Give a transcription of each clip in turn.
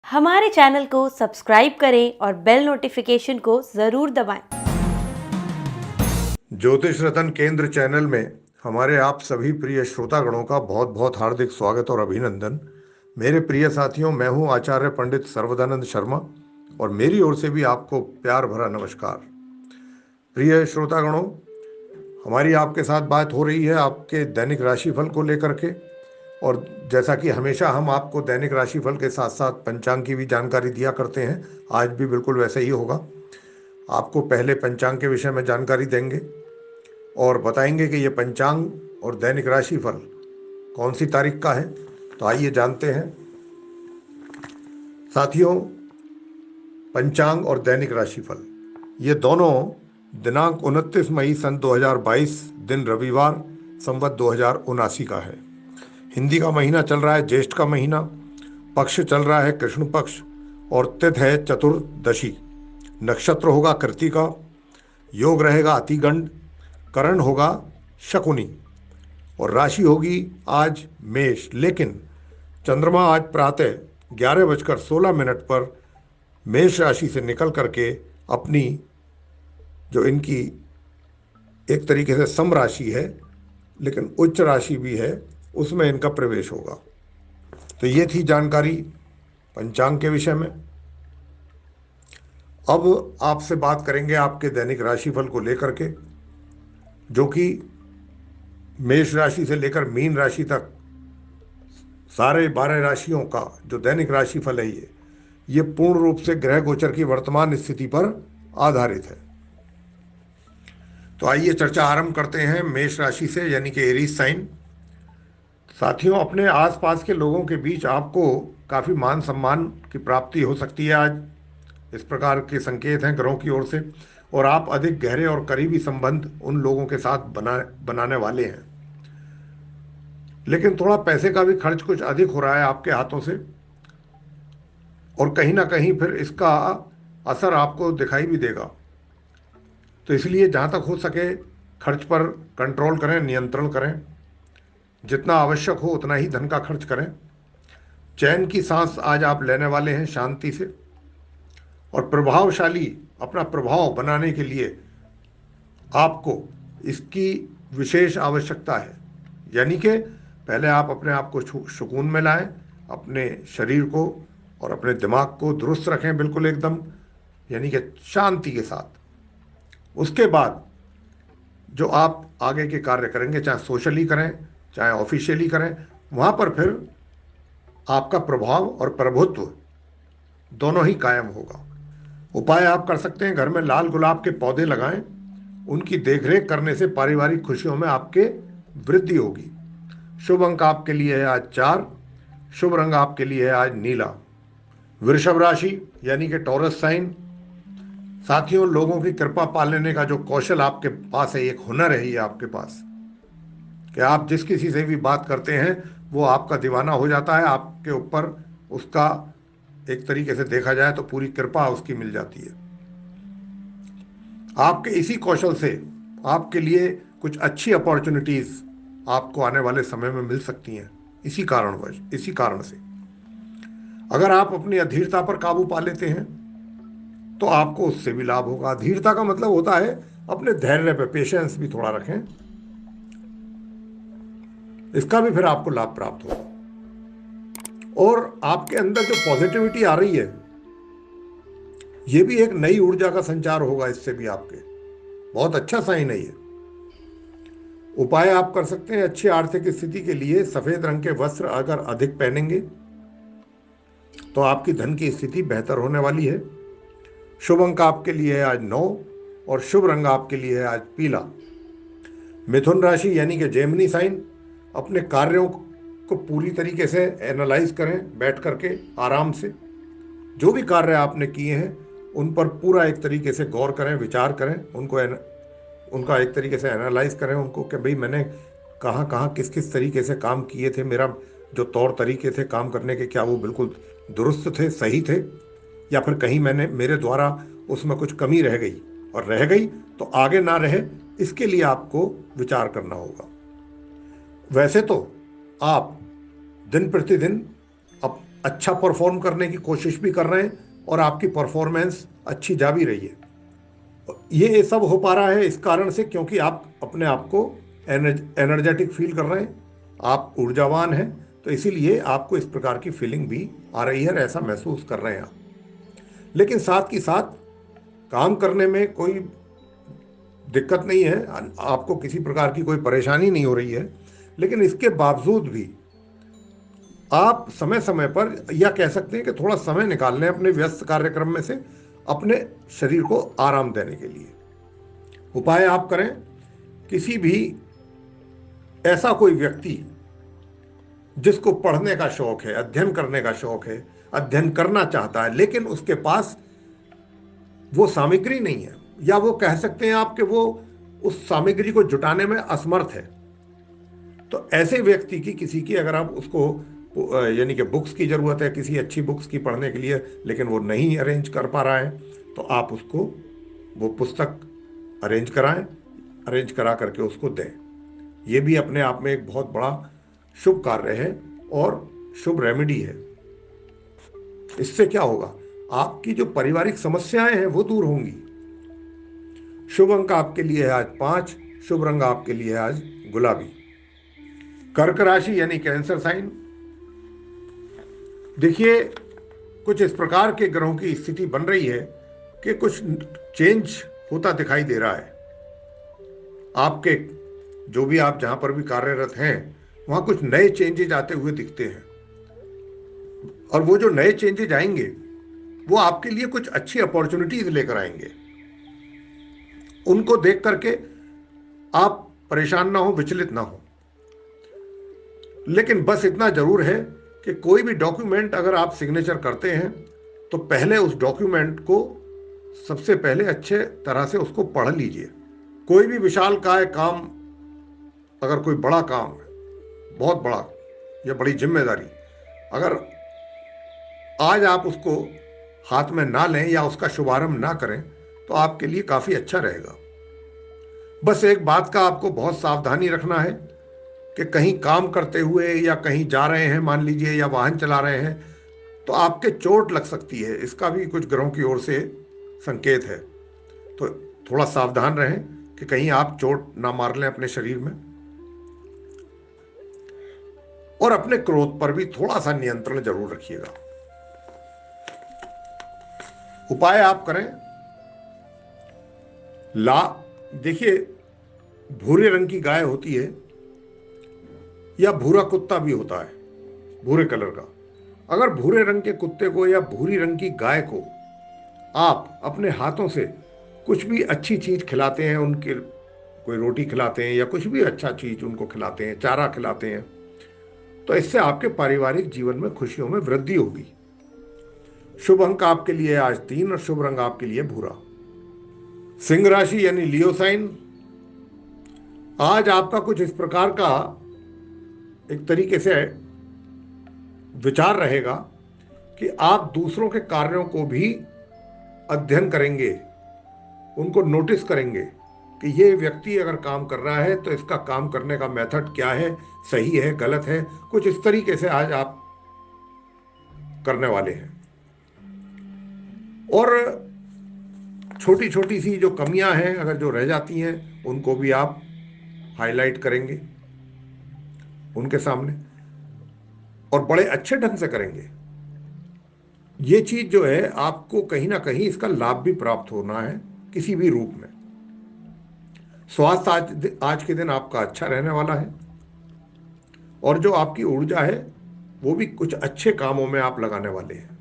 हमारे चैनल को सब्सक्राइब करें और बेल नोटिफिकेशन को ज़रूर दबाएं। ज्योतिष रतन केंद्र चैनल में हमारे आप सभी प्रिय श्रोतागणों का बहुत बहुत हार्दिक स्वागत और अभिनंदन। मेरे प्रिय साथियों, मैं हूं आचार्य पंडित सर्वदानंद शर्मा और मेरी ओर से भी आपको प्यार भरा नमस्कार। प्रिय श्रोतागणों, हमारी आपके साथ बात हो रही है आपके दैनिक राशिफल को लेकर के। और जैसा कि हमेशा हम आपको दैनिक राशिफल के साथ साथ पंचांग की भी जानकारी दिया करते हैं, आज भी बिल्कुल वैसे ही होगा। आपको पहले पंचांग के विषय में जानकारी देंगे और बताएंगे कि ये पंचांग और दैनिक राशिफल कौन सी तारीख का है। तो आइए जानते हैं साथियों, पंचांग और दैनिक राशिफल ये दोनों दिनांक 29 मई सन 2022 दिन रविवार संवत 2079 का है। हिंदी का महीना चल रहा है ज्येष्ठ का महीना, पक्ष चल रहा है कृष्ण पक्ष और तिथि है चतुर्दशी। नक्षत्र होगा कृत्तिका, योग रहेगा अतिगंड, करण होगा शकुनी और राशि होगी आज मेष। लेकिन चंद्रमा आज प्रातः 11:16 पर मेष राशि से निकल करके अपनी जो इनकी एक तरीके से सम राशि है लेकिन उच्च राशि भी है, उसमें इनका प्रवेश होगा। तो ये थी जानकारी पंचांग के विषय में। अब आपसे बात करेंगे आपके दैनिक राशिफल को लेकर के, जो कि मेष राशि से लेकर मीन राशि तक सारे 12 राशियों का जो दैनिक राशिफल है ये पूर्ण रूप से ग्रह गोचर की वर्तमान स्थिति पर आधारित है। तो आइए चर्चा आरंभ करते हैं मेष राशि से, यानी कि एरीज साइन। साथियों, अपने आसपास के लोगों के बीच आपको काफ़ी मान सम्मान की प्राप्ति हो सकती है आज, इस प्रकार के संकेत हैं ग्रहों की ओर से। और आप अधिक गहरे और करीबी संबंध उन लोगों के साथ बनाने वाले हैं। लेकिन थोड़ा पैसे का भी खर्च कुछ अधिक हो रहा है आपके हाथों से और कहीं ना कहीं फिर इसका असर आपको दिखाई भी देगा। तो इसलिए जहाँ तक हो सके खर्च पर कंट्रोल करें, नियंत्रण करें। जितना आवश्यक हो उतना ही धन का खर्च करें। चैन की सांस आज आप लेने वाले हैं शांति से। और प्रभावशाली अपना प्रभाव बनाने के लिए आपको इसकी विशेष आवश्यकता है। यानी कि पहले आप अपने आप को सुकून में लाएं, अपने शरीर को और अपने दिमाग को दुरुस्त रखें बिल्कुल एकदम, यानी कि शांति के साथ। उसके बाद जो आप आगे के कार्य करेंगे, चाहे सोशली करें चाहे ऑफिशियली करें, वहाँ पर फिर आपका प्रभाव और प्रभुत्व दोनों ही कायम होगा। उपाय आप कर सकते हैं, घर में लाल गुलाब के पौधे लगाएं। उनकी देखरेख करने से पारिवारिक खुशियों में आपके वृद्धि होगी। शुभ अंक आपके लिए है आज 4। शुभ रंग आपके लिए है आज नीला। वृषभ राशि यानी कि टॉरस साइन। साथियों, लोगों की कृपा पा लेने का जो कौशल आपके पास है, एक हुनर है ये आपके पास, कि आप जिस किसी से भी बात करते हैं वो आपका दीवाना हो जाता है। आपके ऊपर उसका एक तरीके से देखा जाए तो पूरी कृपा उसकी मिल जाती है। आपके इसी कौशल से आपके लिए कुछ अच्छी अपॉर्चुनिटीज आपको आने वाले समय में मिल सकती हैं। इसी कारण से अगर आप अपनी अधीरता पर काबू पा लेते हैं तो आपको उससे भी लाभ होगा। अधीरता का मतलब होता है अपने धैर्य पे पेशेंस भी थोड़ा रखें, इसका भी फिर आपको लाभ प्राप्त होगा। और आपके अंदर जो पॉजिटिविटी आ रही है, ये भी एक नई ऊर्जा का संचार होगा, इससे भी आपके बहुत अच्छा साइन है ये। उपाय आप कर सकते हैं अच्छी आर्थिक स्थिति के लिए, सफेद रंग के वस्त्र अगर अधिक पहनेंगे तो आपकी धन की स्थिति बेहतर होने वाली है। शुभ अंक आपके लिए है आज 9 और शुभ रंग आपके लिए है आज पीला। मिथुन राशि यानी कि जेमिनी साइन, अपने कार्यों को पूरी तरीके से एनालाइज करें बैठ करके आराम से। जो भी कार्य आपने किए हैं उन पर पूरा एक तरीके से गौर करें, विचार करें, उनका एक तरीके से एनालाइज करें उनको, कि भाई मैंने कहाँ कहाँ किस किस तरीके से काम किए थे, मेरा जो तौर तरीके थे काम करने के, क्या वो बिल्कुल दुरुस्त थे, सही थे, या फिर कहीं मेरे द्वारा उसमें कुछ कमी रह गई, और रह गई तो आगे ना रहे, इसके लिए आपको विचार करना होगा। वैसे तो आप दिन प्रतिदिन अच्छा परफॉर्म करने की कोशिश भी कर रहे हैं और आपकी परफॉर्मेंस अच्छी जा भी रही है। ये सब हो पा रहा है इस कारण से क्योंकि आप अपने आप को एनर्जेटिक फील कर रहे हैं, आप ऊर्जावान हैं, तो इसीलिए आपको इस प्रकार की फीलिंग भी आ रही है, ऐसा महसूस कर रहे हैं आप। लेकिन साथ ही साथ काम करने में कोई दिक्कत नहीं है, आपको किसी प्रकार की कोई परेशानी नहीं हो रही है। लेकिन इसके बावजूद भी आप समय समय पर, या कह सकते हैं कि थोड़ा समय निकाल लें अपने व्यस्त कार्यक्रम में से अपने शरीर को आराम देने के लिए। उपाय आप करें, किसी भी ऐसा कोई व्यक्ति जिसको पढ़ने का शौक है, अध्ययन करने का शौक है, अध्ययन करना चाहता है, लेकिन उसके पास वो सामग्री नहीं है, या वो कह सकते हैं आप कि वो उस सामग्री को जुटाने में असमर्थ है, तो ऐसे व्यक्ति की, किसी की अगर आप उसको यानी कि बुक्स की ज़रूरत है, किसी अच्छी बुक्स की पढ़ने के लिए, लेकिन वो नहीं अरेंज कर पा रहा है, तो आप उसको वो पुस्तक अरेंज कराएं, अरेंज करा करके उसको दें। ये भी अपने आप में एक बहुत बड़ा शुभ कार्य है और शुभ रेमेडी है। इससे क्या होगा, आपकी जो पारिवारिक समस्याएं हैं वो दूर होंगी। शुभ अंक आपके लिए है आज 5, शुभ रंग आपके लिए है आज गुलाबी। कर्क राशि यानी कैंसर साइन, देखिए कुछ इस प्रकार के ग्रहों की स्थिति बन रही है कि कुछ चेंज होता दिखाई दे रहा है आपके, जो भी आप जहां पर भी कार्यरत हैं वहां कुछ नए चेंजेज आते हुए दिखते हैं। और वो जो नए चेंजेज आएंगे वो आपके लिए कुछ अच्छी अपॉर्चुनिटीज लेकर आएंगे। उनको देख करके आप परेशान ना हो, विचलित ना हो। लेकिन बस इतना जरूर है कि कोई भी डॉक्यूमेंट अगर आप सिग्नेचर करते हैं तो पहले उस डॉक्यूमेंट को सबसे पहले अच्छे तरह से उसको पढ़ लीजिए। कोई भी विशालकाय काम, अगर कोई बड़ा काम है, बहुत बड़ा या बड़ी जिम्मेदारी, अगर आज आप उसको हाथ में ना लें या उसका शुभारंभ ना करें तो आपके लिए काफ़ी अच्छा रहेगा। बस एक बात का आपको बहुत सावधानी रखना है कि कहीं काम करते हुए या कहीं जा रहे हैं मान लीजिए, या वाहन चला रहे हैं, तो आपके चोट लग सकती है, इसका भी कुछ ग्रहों की ओर से संकेत है। तो थोड़ा सावधान रहें कि कहीं आप चोट ना मार लें अपने शरीर में। और अपने क्रोध पर भी थोड़ा सा नियंत्रण जरूर रखिएगा। उपाय आप करें, ला देखिए भूरे रंग की गाय होती है या भूरा कुत्ता भी होता है, भूरे कलर का। अगर भूरे रंग के कुत्ते को या भूरी रंग की गाय को आप अपने हाथों से कुछ भी अच्छी चीज खिलाते हैं, उनके कोई रोटी खिलाते हैं या कुछ भी अच्छा चीज उनको खिलाते हैं, चारा खिलाते हैं, तो इससे आपके पारिवारिक जीवन में खुशियों में वृद्धि होगी। शुभ अंक आपके लिए आज 3 और शुभ रंग आपके लिए भूरा। सिंह राशि यानी लियो साइन, आज आपका कुछ इस प्रकार का एक तरीके से विचार रहेगा कि आप दूसरों के कार्यों को भी अध्ययन करेंगे, उनको नोटिस करेंगे कि ये व्यक्ति अगर काम कर रहा है तो इसका काम करने का मेथड क्या है, सही है गलत है, कुछ इस तरीके से आज आप करने वाले हैं। और छोटी छोटी सी जो कमियां हैं अगर जो रह जाती हैं उनको भी आप हाईलाइट करेंगे उनके सामने, और बड़े अच्छे ढंग से करेंगे। ये चीज जो है आपको कहीं ना कहीं इसका लाभ भी प्राप्त होना है किसी भी रूप में। स्वास्थ्य आज के दिन आपका अच्छा रहने वाला है, और जो आपकी ऊर्जा है वो भी कुछ अच्छे कामों में आप लगाने वाले हैं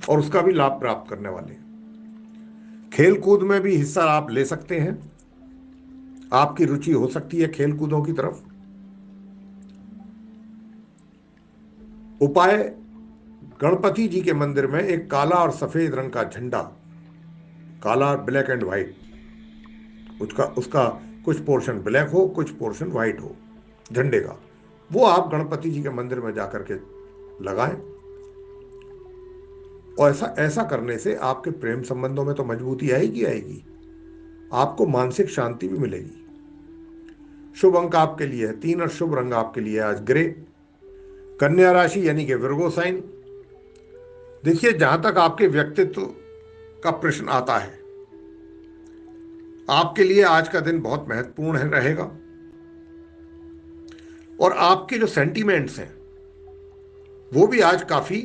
और उसका भी लाभ प्राप्त करने वाले हैं। खेल कूद में भी हिस्सा आप ले सकते हैं, आपकी रुचि हो सकती है खेल कूदों की तरफ। उपाय, गणपति जी के मंदिर में एक काला और सफेद रंग का झंडा, काला ब्लैक एंड व्हाइट, उसका उसका कुछ पोर्शन ब्लैक हो कुछ पोर्शन व्हाइट हो झंडे का, वो आप गणपति जी के मंदिर में जाकर के लगाएं। और ऐसा ऐसा करने से आपके प्रेम संबंधों में तो मजबूती आएगी आएगी, आपको मानसिक शांति भी मिलेगी। शुभ अंक आपके लिए है 3 और शुभ रंग आपके लिए आज ग्रे। कन्या राशि यानी कि विर्गो साइन, देखिए, जहां तक आपके व्यक्तित्व का प्रश्न आता है, आपके लिए आज का दिन बहुत महत्वपूर्ण है रहेगा। और आपके जो सेंटीमेंट्स हैं वो भी आज काफी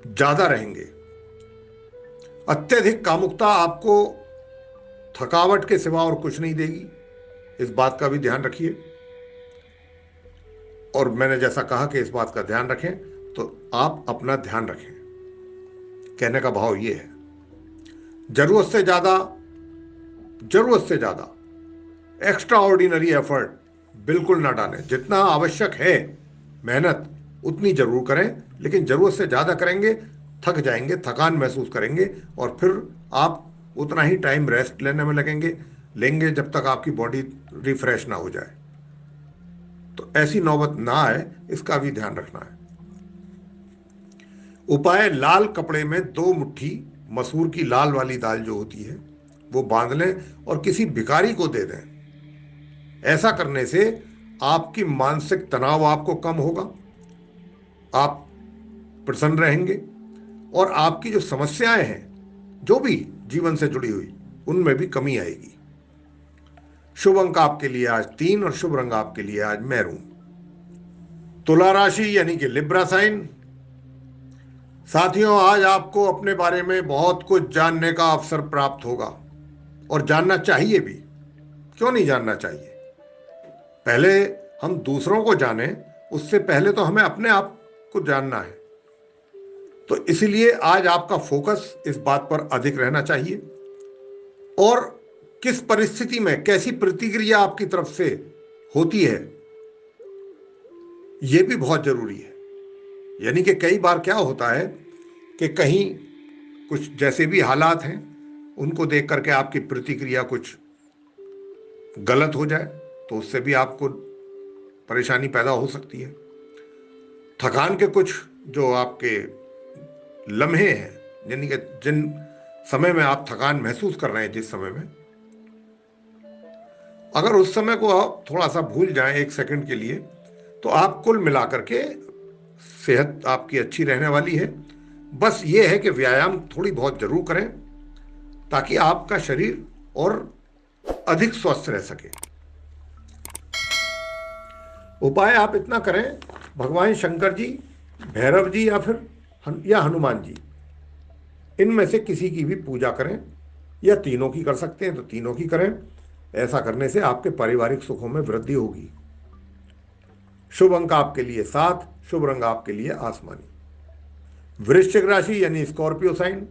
ज्यादा रहेंगे। अत्यधिक कामुकता आपको थकावट के सिवा और कुछ नहीं देगी, इस बात का भी ध्यान रखिए। और मैंने जैसा कहा कि इस बात का ध्यान रखें, तो आप अपना ध्यान रखें, कहने का भाव ये है। जरूरत से ज्यादा, जरूरत से ज्यादा एक्स्ट्रा ऑर्डिनरी एफर्ट बिल्कुल ना डालें। जितना आवश्यक है मेहनत उतनी जरूर करें, लेकिन जरूरत से ज्यादा करेंगे थक जाएंगे, थकान महसूस करेंगे, और फिर आप उतना ही टाइम रेस्ट लेने में लेंगे जब तक आपकी बॉडी रिफ्रेश ना हो जाए। तो ऐसी नौबत ना आए, इसका भी ध्यान रखना है। उपाय: लाल कपड़े में 2 मुट्ठी मसूर की लाल वाली दाल जो होती है वो बांध लें और किसी भिखारी को दे दें। ऐसा करने से आपकी मानसिक तनाव आपको कम होगा, आप प्रसन्न रहेंगे, और आपकी जो समस्याएं हैं जो भी जीवन से जुड़ी हुई, उनमें भी कमी आएगी। शुभ अंक आपके लिए आज 3 और शुभ रंग आपके लिए आज मैरून। तुला राशि यानी कि लिब्रा साइन। साथियों, आज आपको अपने बारे में बहुत कुछ जानने का अवसर प्राप्त होगा, और जानना चाहिए भी। क्यों नहीं जानना चाहिए? पहले हम दूसरों को जानें, उससे पहले तो हमें अपने आप को जानना है। तो इसलिए आज आपका फोकस इस बात पर अधिक रहना चाहिए, और किस परिस्थिति में कैसी प्रतिक्रिया आपकी तरफ से होती है यह भी बहुत जरूरी है। यानी कि कई बार क्या होता है कि कहीं कुछ जैसे भी हालात हैं उनको देख करके आपकी प्रतिक्रिया कुछ गलत हो जाए, तो उससे भी आपको परेशानी पैदा हो सकती है। थकान के कुछ जो आपके लम्हे हैं, यानी कि जिन समय में आप थकान महसूस कर रहे हैं, जिस समय में, अगर उस समय को आप थोड़ा सा भूल जाएं 1 सेकंड के लिए, तो आप कुल मिलाकर के सेहत आपकी अच्छी रहने वाली है। बस ये है कि व्यायाम थोड़ी बहुत जरूर करें, ताकि आपका शरीर और अधिक स्वस्थ रह सके। उपाय आप इतना करें, भगवान शंकर जी, भैरव जी, या फिर हनुमान जी, इनमें से किसी की भी पूजा करें, या तीनों की कर सकते हैं तो तीनों की करें। ऐसा करने से आपके पारिवारिक सुखों में वृद्धि होगी। शुभ अंक आपके लिए 7, शुभ रंग आपके लिए आसमानी। वृश्चिक राशि यानी स्कॉर्पियो साइन।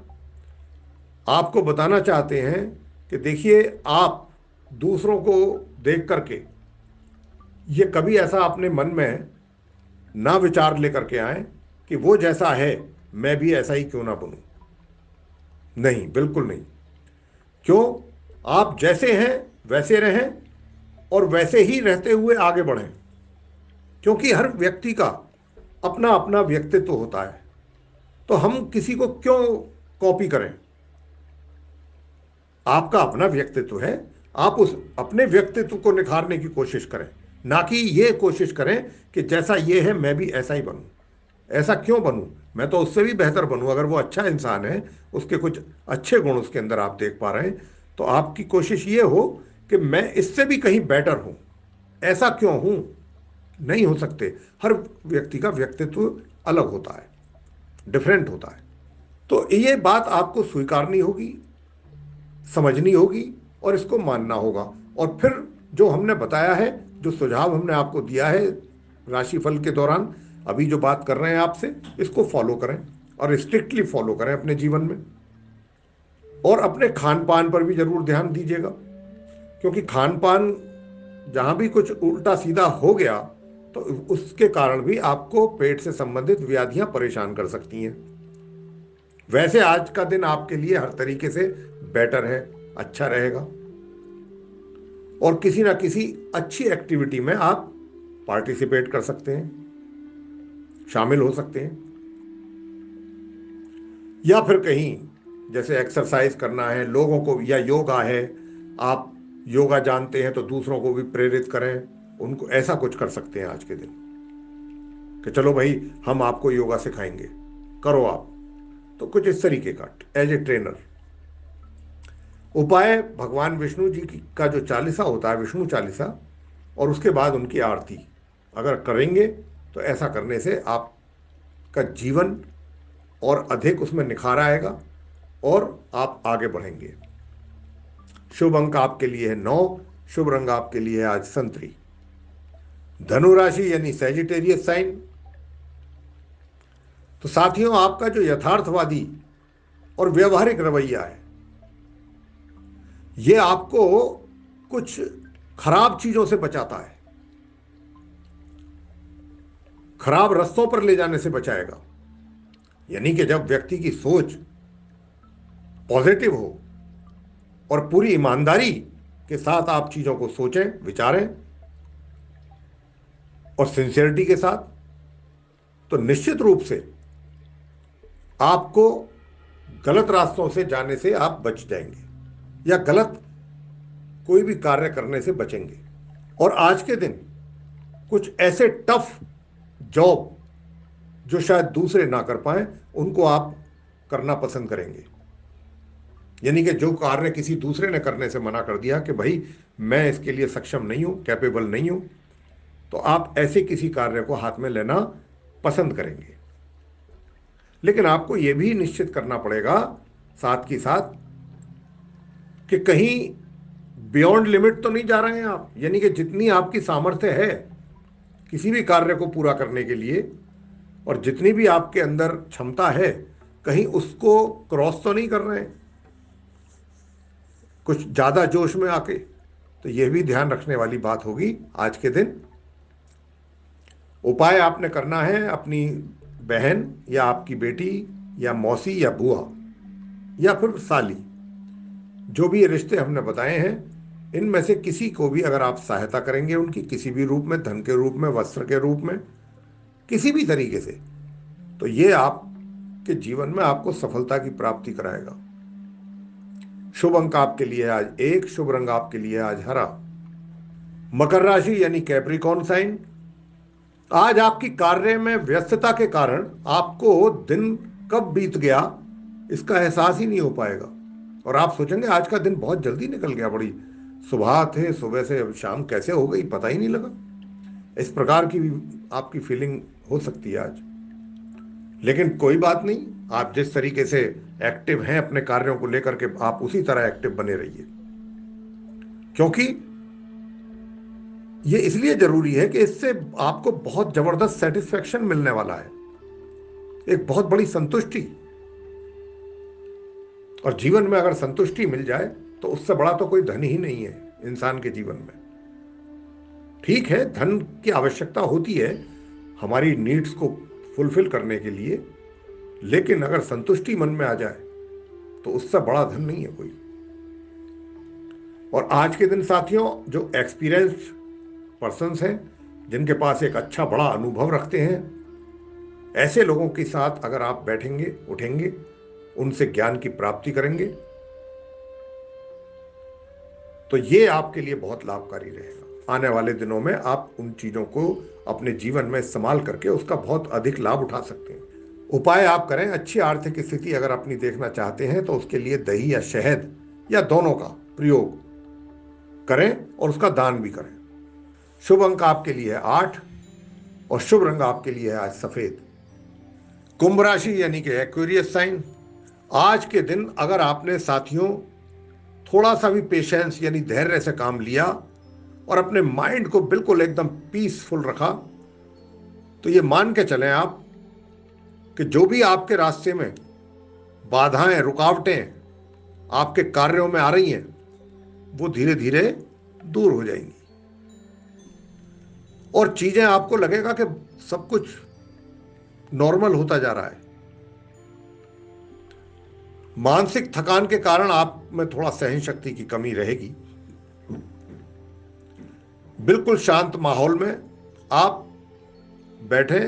आपको बताना चाहते हैं कि देखिए, आप दूसरों को देख करके ये कभी ऐसा अपने मन में ना विचार लेकर के आए कि वो जैसा है मैं भी ऐसा ही क्यों ना बनूं। नहीं, बिल्कुल नहीं। क्यों? आप जैसे हैं वैसे रहें, और वैसे ही रहते हुए आगे बढ़ें, क्योंकि हर व्यक्ति का अपना अपना व्यक्तित्व होता है। तो हम किसी को क्यों कॉपी करें? आपका अपना व्यक्तित्व है, आप उस अपने व्यक्तित्व को निखारने की कोशिश करें, ना कि ये कोशिश करें कि जैसा ये है मैं भी ऐसा ही बनूं। ऐसा क्यों बनूं? मैं तो उससे भी बेहतर बनूं। अगर वो अच्छा इंसान है, उसके कुछ अच्छे गुण उसके अंदर आप देख पा रहे हैं, तो आपकी कोशिश ये हो कि मैं इससे भी कहीं बेटर हूं। ऐसा क्यों हूं? नहीं हो सकते। हर व्यक्ति का व्यक्तित्व अलग होता है, डिफरेंट होता है। तो ये बात आपको स्वीकारनी होगी, समझनी होगी, और इसको मानना होगा। और फिर जो हमने बताया है, जो सुझाव हमने आपको दिया है राशिफल के दौरान, अभी जो बात कर रहे हैं आपसे, इसको फॉलो करें, और स्ट्रिक्टली फॉलो करें अपने जीवन में। और अपने खान पान पर भी जरूर ध्यान दीजिएगा, क्योंकि खान पान जहां भी कुछ उल्टा सीधा हो गया तो उसके कारण भी आपको पेट से संबंधित व्याधियां परेशान कर सकती हैं। वैसे आज का दिन आपके लिए हर तरीके से बेटर है, अच्छा रहेगा, और किसी ना किसी अच्छी एक्टिविटी में आप पार्टिसिपेट कर सकते हैं, शामिल हो सकते हैं, या फिर कहीं जैसे एक्सरसाइज करना है लोगों को, या योगा है, आप योगा जानते हैं तो दूसरों को भी प्रेरित करें, उनको ऐसा कुछ कर सकते हैं आज के दिन कि चलो भाई हम आपको योगा सिखाएंगे, करो आप। तो कुछ इस तरीके का एज ए ट्रेनर। उपाय भगवान विष्णु जी की का जो चालीसा होता है, विष्णु चालीसा, और उसके बाद उनकी आरती अगर करेंगे तो ऐसा करने से आपका जीवन और अधिक उसमें निखार आएगा और आप आगे बढ़ेंगे। शुभ अंक आपके लिए है 9। शुभ रंग आपके लिए है आज संतरी। धनु राशि यानी सैजिटेरियस साइन। तो साथियों, आपका जो यथार्थवादी और व्यवहारिक रवैया है, यह आपको कुछ खराब चीजों से बचाता है, खराब रास्तों पर ले जाने से बचाएगा। यानी कि जब व्यक्ति की सोच पॉजिटिव हो और पूरी ईमानदारी के साथ आप चीजों को सोचें, विचारें और सिंसियरिटी के साथ, तो निश्चित रूप से आपको गलत रास्तों से जाने से आप बच जाएंगे या गलत कोई भी कार्य करने से बचेंगे। और आज के दिन कुछ ऐसे टफ जॉब जो शायद दूसरे ना कर पाए, उनको आप करना पसंद करेंगे। यानी कि जो कार्य किसी दूसरे ने करने से मना कर दिया कि भाई मैं इसके लिए सक्षम नहीं हूं, कैपेबल नहीं हूं, तो आप ऐसे किसी कार्य को हाथ में लेना पसंद करेंगे। लेकिन आपको यह भी निश्चित करना पड़ेगा साथ ही साथ कि कहीं बियॉन्ड लिमिट तो नहीं जा रहे हैं आप। यानी कि जितनी आपकी सामर्थ्य है किसी भी कार्य को पूरा करने के लिए और जितनी भी आपके अंदर क्षमता है, कहीं उसको क्रॉस तो नहीं कर रहे हैं कुछ ज्यादा जोश में आके। तो यह भी ध्यान रखने वाली बात होगी आज के दिन। उपाय आपने करना है अपनी बहन या आपकी बेटी या मौसी या बुआ या फिर साली, जो भी ये रिश्ते हमने बताए हैं, इनमें से किसी को भी अगर आप सहायता करेंगे उनकी किसी भी रूप में, धन के रूप में, वस्त्र के रूप में, किसी भी तरीके से, तो ये आपके जीवन में आपको सफलता की प्राप्ति कराएगा। शुभ अंक आपके लिए आज 1। शुभ रंग आपके लिए आज हरा। मकर राशि यानी कैप्रिकॉर्न साइन। आज आपकी कार्य में व्यस्तता के कारण आपको दिन कब बीत गया इसका एहसास ही नहीं हो पाएगा और आप सोचेंगे आज का दिन बहुत जल्दी निकल गया, बड़ी सुबह थे, सुबह से अब शाम कैसे हो गई पता ही नहीं लगा। इस प्रकार की भी आपकी फीलिंग हो सकती है आज। लेकिन कोई बात नहीं, आप जिस तरीके से एक्टिव हैं अपने कार्यों को लेकर के, आप उसी तरह एक्टिव बने रहिए, क्योंकि यह इसलिए जरूरी है कि इससे आपको बहुत जबरदस्त सेटिस्फैक्शन मिलने वाला है, एक बहुत बड़ी संतुष्टि। और जीवन में अगर संतुष्टि मिल जाए तो उससे बड़ा तो कोई धन ही नहीं है इंसान के जीवन में। ठीक है, धन की आवश्यकता होती है हमारी नीड्स को फुलफिल करने के लिए, लेकिन अगर संतुष्टि मन में आ जाए तो उससे बड़ा धन नहीं है कोई। और आज के दिन साथियों, जो एक्सपीरियंस्ड पर्सन्स हैं, जिनके पास एक अच्छा बड़ा अनुभव रखते हैं, ऐसे लोगों के साथ अगर आप बैठेंगे, उठेंगे, उनसे ज्ञान की प्राप्ति करेंगे, तो ये आपके लिए बहुत लाभकारी रहेगा। आने वाले दिनों में आप उन चीजों को अपने जीवन में इस्तेमाल करके उसका बहुत अधिक लाभ उठा सकते हैं। उपाय आप करें, अच्छी आर्थिक स्थिति अगर अपनी देखना चाहते हैं तो उसके लिए दही या शहद या दोनों का प्रयोग करें और उसका दान भी करें। शुभ अंक आपके लिए है 8 और शुभ रंग आपके लिए है आज सफेद। कुंभ राशि यानी कि एक्वेरियस साइन। आज के दिन अगर आपने साथियों थोड़ा सा भी पेशेंस यानी धैर्य से काम लिया और अपने माइंड को बिल्कुल एकदम पीसफुल रखा, तो ये मान के चलें आप कि जो भी आपके रास्ते में बाधाएं, रुकावटें आपके कार्यों में आ रही हैं, वो धीरे धीरे दूर हो जाएंगी और चीजें आपको लगेगा कि सब कुछ नॉर्मल होता जा रहा है। मानसिक थकान के कारण आप में थोड़ा सहन शक्ति की कमी रहेगी। बिल्कुल शांत माहौल में आप बैठें,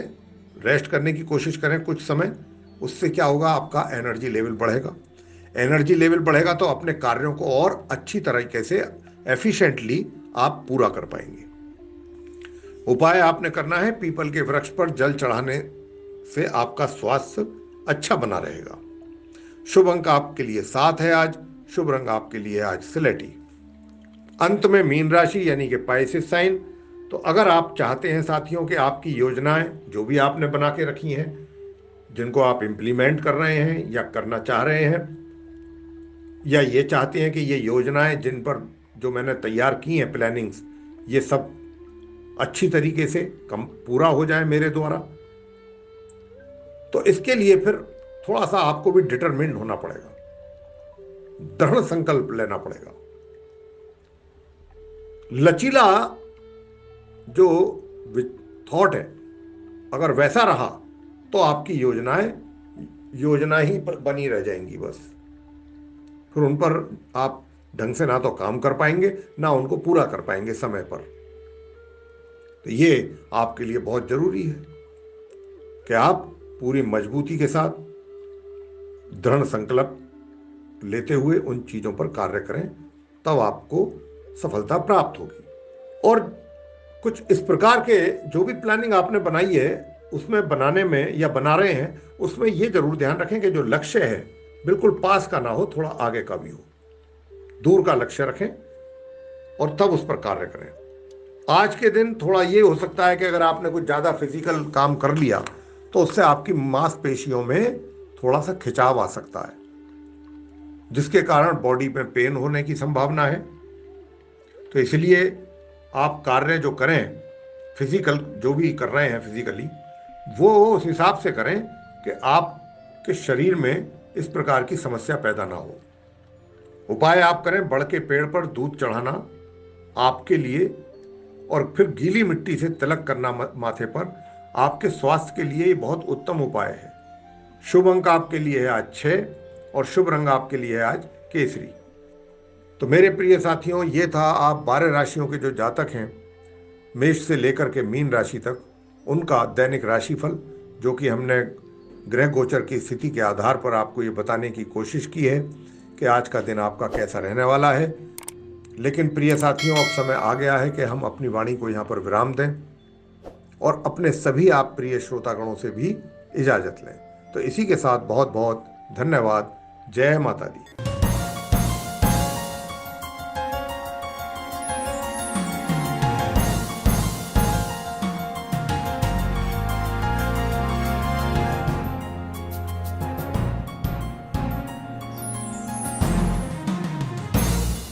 रेस्ट करने की कोशिश करें कुछ समय। उससे क्या होगा, आपका एनर्जी लेवल बढ़ेगा। एनर्जी लेवल बढ़ेगा तो अपने कार्यों को और अच्छी तरीके से एफिशिएंटली आप पूरा कर पाएंगे। उपाय आपने करना है, पीपल के वृक्ष पर जल चढ़ाने से आपका स्वास्थ्य अच्छा बना रहेगा। शुभ अंक आपके लिए 7 है आज। शुभ रंग आपके लिए आज स्लेटी। अंत में मीन राशि यानी कि पाइसेस साइन। तो अगर आप चाहते हैं साथियों कि आपकी योजनाएं जो भी आपने बना के रखी हैं, जिनको आप इम्प्लीमेंट कर रहे हैं या करना चाह रहे हैं, या ये चाहते हैं कि ये योजनाएं जिन पर जो मैंने तैयार की हैं प्लानिंग्स, ये सब अच्छी तरीके से कम पूरा हो जाए मेरे द्वारा, तो इसके लिए फिर थोड़ा सा आपको भी डिटरमिन्ड होना पड़ेगा, दृढ़ संकल्प लेना पड़ेगा। लचीला जो थॉट है अगर वैसा रहा तो आपकी योजनाएं योजना ही बनी रह जाएंगी बस। फिर उन पर आप ढंग से ना तो काम कर पाएंगे ना उनको पूरा कर पाएंगे समय पर। तो ये आपके लिए बहुत जरूरी है कि आप पूरी मजबूती के साथ दृढ़ संकल्प लेते हुए उन चीजों पर कार्य करें, तब आपको सफलता प्राप्त होगी। और कुछ इस प्रकार के जो भी प्लानिंग आपने बनाई है उसमें बनाने में या बना रहे हैं उसमें यह जरूर ध्यान रखें कि जो लक्ष्य है बिल्कुल पास का ना हो, थोड़ा आगे का भी हो, दूर का लक्ष्य रखें और तब उस पर कार्य करें। आज के दिन थोड़ा ये हो सकता है कि अगर आपने कुछ ज़्यादा फिजिकल काम कर लिया तो उससे आपकी मांसपेशियों में थोड़ा सा खिंचाव आ सकता है, जिसके कारण बॉडी में पेन होने की संभावना है। तो इसलिए आप कार्य जो करें फिजिकल, जो भी कर रहे हैं फिजिकली, वो उस हिसाब से करें कि आपके शरीर में इस प्रकार की समस्या पैदा ना हो। उपाय आप करें, बढ़ के पेड़ पर दूध चढ़ाना आपके लिए, और फिर गीली मिट्टी से तिलक करना माथे पर, आपके स्वास्थ्य के लिए ये बहुत उत्तम उपाय है। शुभ अंक आपके लिए है आज 6 और शुभ रंग आपके लिए है आज केसरी। तो मेरे प्रिय साथियों, ये था आप 12 राशियों के जो जातक हैं मेष से लेकर के मीन राशि तक, उनका दैनिक राशिफल, जो कि हमने ग्रह गोचर की स्थिति के आधार पर आपको ये बताने की कोशिश की है कि आज का दिन आपका कैसा रहने वाला है। लेकिन प्रिय साथियों, अब समय आ गया है कि हम अपनी वाणी को यहाँ पर विराम दें और अपने सभी आप प्रिय श्रोतागणों से भी इजाज़त लें। तो इसी के साथ बहुत बहुत धन्यवाद। जय माता दी।